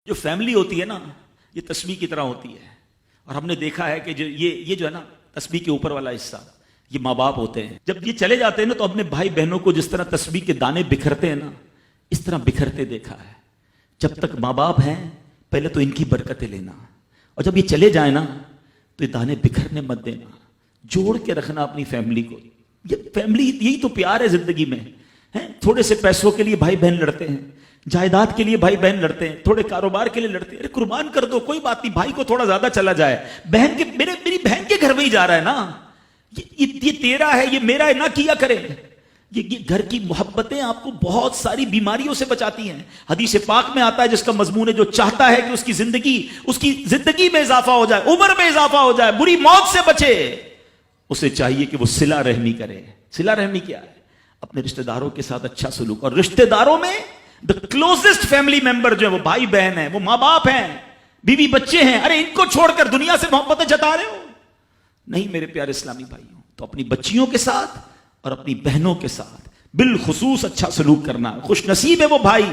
جو فیملی ہوتی ہے نا یہ تسبیح کی طرح ہوتی ہے، اور ہم نے دیکھا ہے کہ جو یہ جو ہے نا تسبیح کے اوپر والا حصہ یہ ماں باپ ہوتے ہیں. جب یہ چلے جاتے ہیں نا تو اپنے بھائی بہنوں کو جس طرح تسبیح کے دانے بکھرتے ہیں نا اس طرح بکھرتے دیکھا ہے. جب تک ماں باپ ہیں پہلے تو ان کی برکتیں لینا، اور جب یہ چلے جائیں نا تو یہ دانے بکھرنے مت دینا، جوڑ کے رکھنا اپنی فیملی کو. یہ فیملی یہی تو پیار ہے زندگی میں. تھوڑے سے پیسوں کے لیے بھائی بہن لڑتے ہیں، جائیداد کے لیے بھائی بہن لڑتے ہیں، تھوڑے کاروبار کے لیے لڑتے ہیں. ارے قربان کر دو، کوئی بات نہیں، بھائی کو تھوڑا زیادہ چلا جائے، بہن کے میری بہن کے گھر میں ہی جا رہا ہے نا، یہ تیرا ہے یہ میرا ہے نہ کیا کرے. یہ گھر کی محبتیں آپ کو بہت ساری بیماریوں سے بچاتی ہیں. حدیث پاک میں آتا ہے جس کا مضمون ہے جو چاہتا ہے کہ اس کی زندگی میں اضافہ ہو جائے، عمر میں اضافہ ہو جائے، بری موت سے بچے، اسے چاہیے کہ وہ صلہ رحمی کرے. صلہ رحمی کیا ہے؟ اپنے رشتہ داروں کے ساتھ اچھا سلوک. اور رشتہ داروں میں the closest family member جو ہے وہ بھائی بہن ہیں، وہ ماں باپ ہیں، بیوی بچے ہیں. ارے ان کو چھوڑ کر دنیا سے محبتیں جتا رہے ہو؟ نہیں میرے پیارے اسلامی بھائیوں. تو اپنی بچیوں کے ساتھ اور اپنی بہنوں کے ساتھ بالخصوص اچھا سلوک کرنا. خوش نصیب ہے وہ بھائی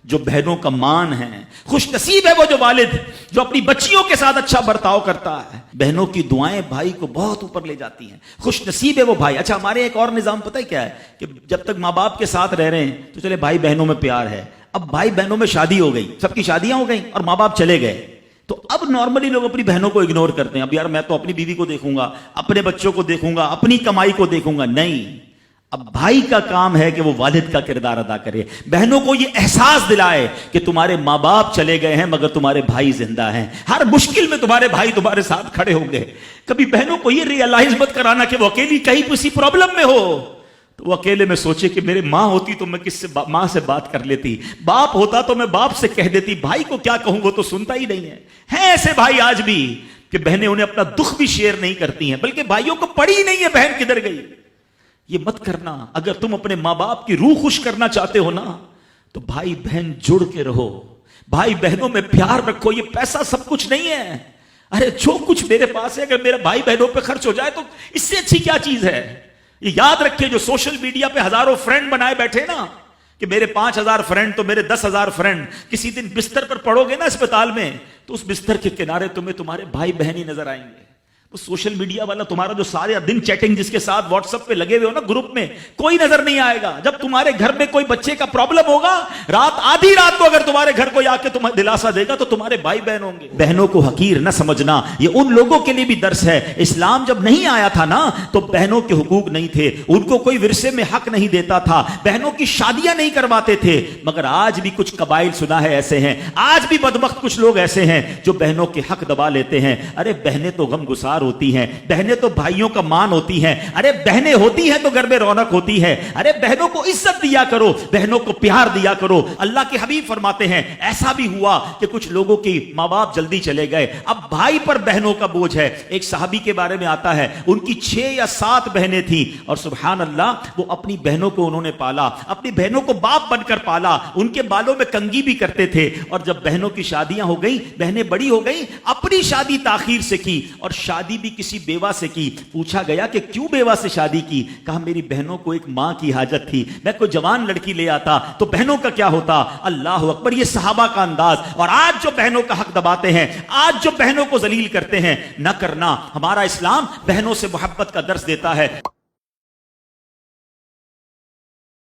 جو بہنوں کا مان ہے، خوش نصیب ہے وہ جو والد جو اپنی بچیوں کے ساتھ اچھا برتاؤ کرتا ہے. بہنوں کی دعائیں بھائی کو بہت اوپر لے جاتی ہیں. خوش نصیب ہے وہ بھائی. اچھا ہمارے ایک اور نظام پتہ ہے کیا ہے کہ جب تک ماں باپ کے ساتھ رہ رہے ہیں تو چلے بھائی بہنوں میں پیار ہے. اب بھائی بہنوں میں شادی ہو گئی، سب کی شادیاں ہو گئیں اور ماں باپ چلے گئے، تو اب نارملی لوگ اپنی بہنوں کو اگنور کرتے ہیں. اب یار میں تو اپنی بیوی کو دیکھوں گا، اپنے بچوں کو دیکھوں گا، اپنی کمائی کو دیکھوں گا. نہیں، اب بھائی کا کام ہے کہ وہ والد کا کردار ادا کرے، بہنوں کو یہ احساس دلائے کہ تمہارے ماں باپ چلے گئے ہیں مگر تمہارے بھائی زندہ ہیں، ہر مشکل میں تمہارے بھائی تمہارے ساتھ کھڑے ہوں گے. کبھی بہنوں کو یہ ریئلائز مت کرانا کہ وہ اکیلی کہیں کسی پرابلم میں ہو تو وہ اکیلے میں سوچے کہ میرے ماں ہوتی تو میں ماں سے بات کر لیتی، باپ ہوتا تو میں باپ سے کہہ دیتی، بھائی کو کیا کہوں وہ تو سنتا ہی نہیں ہے. ہیں ایسے بھائی آج بھی کہ بہنیں انہیں اپنا دکھ بھی شیئر نہیں کرتی ہیں، بلکہ بھائیوں کو پڑی ہی نہیں ہے بہن کدھر گئی. یہ مت کرنا. اگر تم اپنے ماں باپ کی روح خوش کرنا چاہتے ہو نا تو بھائی بہن جڑ کے رہو، بھائی بہنوں میں پیار رکھو. یہ پیسہ سب کچھ نہیں ہے. ارے جو کچھ میرے پاس ہے اگر میرا بھائی بہنوں پہ خرچ ہو جائے تو اس سے اچھی کیا چیز ہے. یہ یاد رکھے جو سوشل میڈیا پہ ہزاروں فرینڈ بنائے بیٹھے نا کہ میرے 5000 فرینڈ تو میرے 10,000 فرینڈ، کسی دن بستر پر پڑو گے نا اسپتال میں تو اس بستر کے کنارے تمہیں تمہارے بھائی بہن ہی نظر آئیں گے. سوشل میڈیا والا تمہارا جو سارے دن چیٹنگ جس کے ساتھ واٹس ایپ پہ لگے ہوئے ہو نا گروپ میں، کوئی نظر نہیں آئے گا. جب تمہارے گھر میں کوئی بچے کا پرابلم ہوگا رات آدھی رات کو اگر تمہارے گھر کوئی آ کے تمہیں دلاسا دے گا تو تمہارے بھائی بہن ہوں گے. بہنوں کو حقیر نہ سمجھنا، یہ ان لوگوں کے لیے بھی درس ہے. اسلام جب نہیں آیا تھا نا تو بہنوں کے حقوق نہیں تھے، ان کو کوئی ورثے میں حق نہیں دیتا تھا، بہنوں کی شادیاں نہیں کرواتے تھے. مگر آج بھی کچھ قبائل سنا ہے ایسے ہیں، آج بھی بدبخت کچھ لوگ ایسے ہیں جو بہنوں کے حق دبا لیتے ہیں. ارے بہنیں تو غم گسار ہوتی ہیں، بہنیں تو بھائیوں کا مان ہوتی ہیں. ارے بہنیں ہوتی ہیں تو گھر میں رونق ہوتی ہے. ارے بہنوں کو عزت دیا کرو، بہنوں کو پیار دیا کرو. اللہ کے حبیب فرماتے ہیں ایسا بھی ہوا کہ کچھ لوگوں کی ماں باپ جلدی چلے گئے، اب بھائی پر بہنوں کا بوجھ ہے. ایک صحابی کے بارے میں آتا ہے ان کی 6 یا 7 بہنیں تھیں اور سبحان اللہ وہ اپنی بہنوں کو انہوں نے پالا، اپنی بہنوں کو باپ بن کر پالا. ان کے بالوں میں کنگھی بھی کرتے تھے. اور جب بہنوں کی شادیاں ہو گئی، بہنیں بڑی ہو گئی، اپنی شادی تاخیر سے کی اور شادی بھی کسی بیوہ سے کی. پوچھا گیا کہ کیوں بیوہ سے شادی کی؟ کہا میری بہنوں کو ایک ماں کی حاجت تھی، میں کوئی جوان لڑکی لے آتا تو بہنوں کا کیا ہوتا. اللہ اکبر. یہ صحابہ کا انداز. اور آج جو بہنوں کا حق دباتے ہیں، آج جو بہنوں کو ذلیل کرتے ہیں، نہ کرنا. ہمارا اسلام بہنوں سے محبت کا درس دیتا ہے.